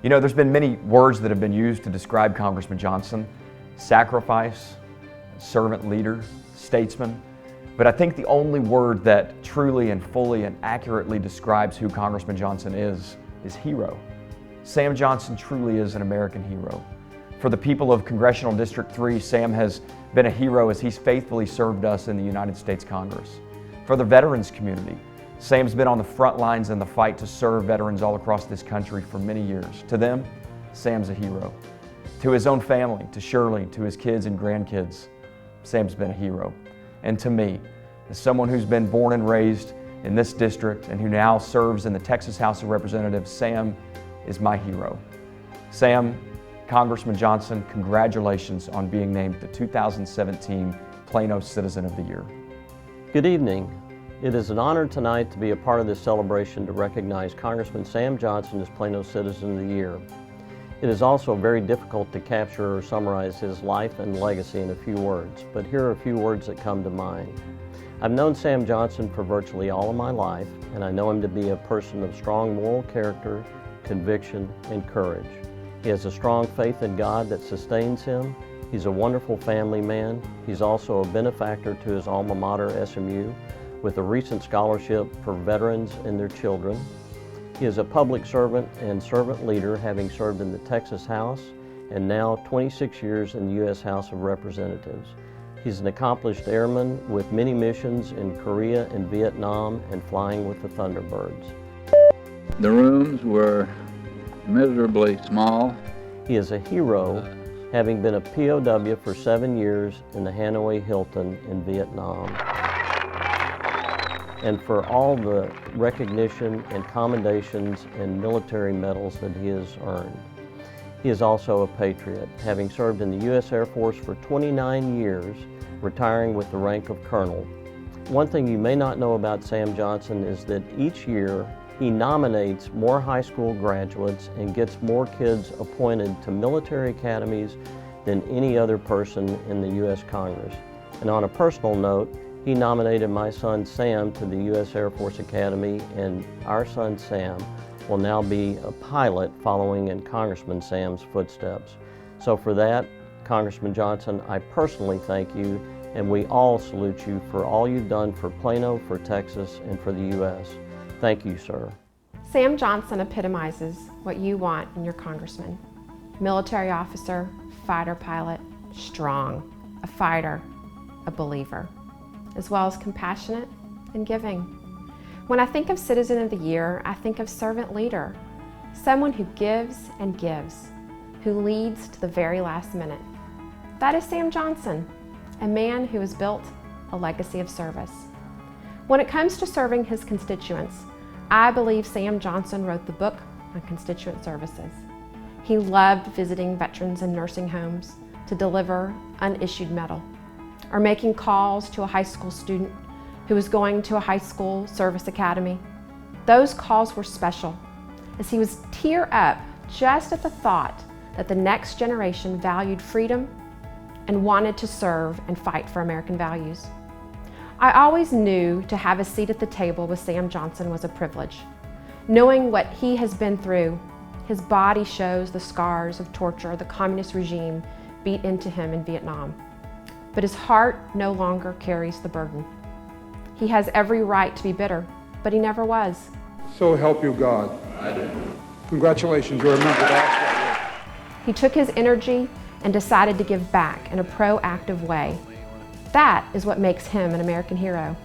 You know, there's been many words that have been used to describe Congressman Johnson: sacrifice, servant leader, statesman. But I think the only word that truly and fully and accurately describes who Congressman Johnson is hero. Sam Johnson truly is an American hero. For the people of Congressional District 3, Sam has been a hero as he's faithfully served us in the United States Congress. For the veterans community, Sam's been on the front lines in the fight to serve veterans all across this country for many years. To them, Sam's a hero. To his own family, to Shirley, to his kids and grandkids, Sam's been a hero. And to me, as someone who's been born and raised in this district and who now serves in the Texas House of Representatives, Sam is my hero. Sam, Congressman Johnson, congratulations on being named the 2017 Plano Citizen of the Year. Good evening. It is an honor tonight to be a part of this celebration to recognize Congressman Sam Johnson as Plano Citizen of the Year. It is also very difficult to capture or summarize his life and legacy in a few words, but here are a few words that come to mind. I've known Sam Johnson for virtually all of my life, and I know him to be a person of strong moral character, conviction, and courage. He has a strong faith in God that sustains him. He's a wonderful family man. He's also a benefactor to his alma mater, SMU, with a recent scholarship for veterans and their children. He is a public servant and servant leader, having served in the Texas House and now 26 years in the U.S. House of Representatives. He's an accomplished airman with many missions in Korea and Vietnam and flying with the Thunderbirds. The rooms were miserably small. He is a hero, having been a POW for 7 years in the Hanoi Hilton in Vietnam, and for all the recognition and commendations and military medals that he has earned. He is also a patriot, having served in the U.S. Air Force for 29 years, retiring with the rank of colonel. One thing you may not know about Sam Johnson is that each year he nominates more high school graduates and gets more kids appointed to military academies than any other person in the U.S. Congress. And on a personal note, he nominated my son Sam to the U.S. Air Force Academy, and our son Sam will now be a pilot following in Congressman Sam's footsteps. So for that, Congressman Johnson, I personally thank you, and we all salute you for all you've done for Plano, for Texas, and for the U.S. Thank you, sir. Sam Johnson epitomizes what you want in your congressman. Military officer, fighter pilot, strong, a fighter, a believer, as well as compassionate and giving. When I think of Citizen of the Year, I think of servant leader, someone who gives and gives, who leads to the very last minute. That is Sam Johnson, a man who has built a legacy of service. When it comes to serving his constituents, I believe Sam Johnson wrote the book on constituent services. He loved visiting veterans in nursing homes to deliver unissued medal, or making calls to a high school student who was going to a high school service academy. Those calls were special, as he was tear up just at the thought that the next generation valued freedom and wanted to serve and fight for American values. I always knew to have a seat at the table with Sam Johnson was a privilege. Knowing what he has been through, his body shows the scars of torture the communist regime beat into him in Vietnam. But his heart no longer carries the burden. He has every right to be bitter, but he never was. So help you God. I do. Congratulations, you're a member of that. He took his energy and decided to give back in a proactive way. That is what makes him an American hero.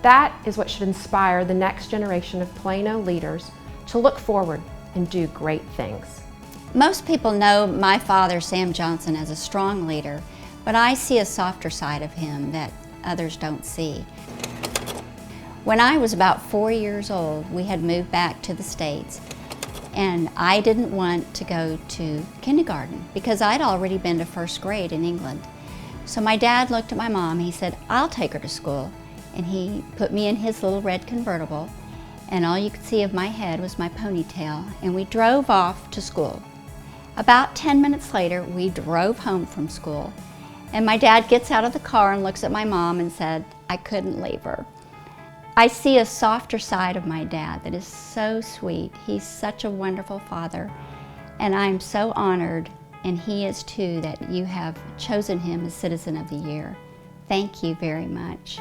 That is what should inspire the next generation of Plano leaders to look forward and do great things. Most people know my father, Sam Johnson, as a strong leader, but I see a softer side of him that others don't see. When I was about 4 years old, we had moved back to the States, and I didn't want to go to kindergarten because I'd already been to first grade in England. So my dad looked at my mom, he said, "I'll take her to school." And he put me in his little red convertible, and all you could see of my head was my ponytail, and we drove off to school. About 10 minutes later, we drove home from school, and my dad gets out of the car and looks at my mom and said, "I couldn't leave her." I see a softer side of my dad that is so sweet. He's such a wonderful father. And I'm so honored, and he is too, that you have chosen him as Citizen of the Year. Thank you very much.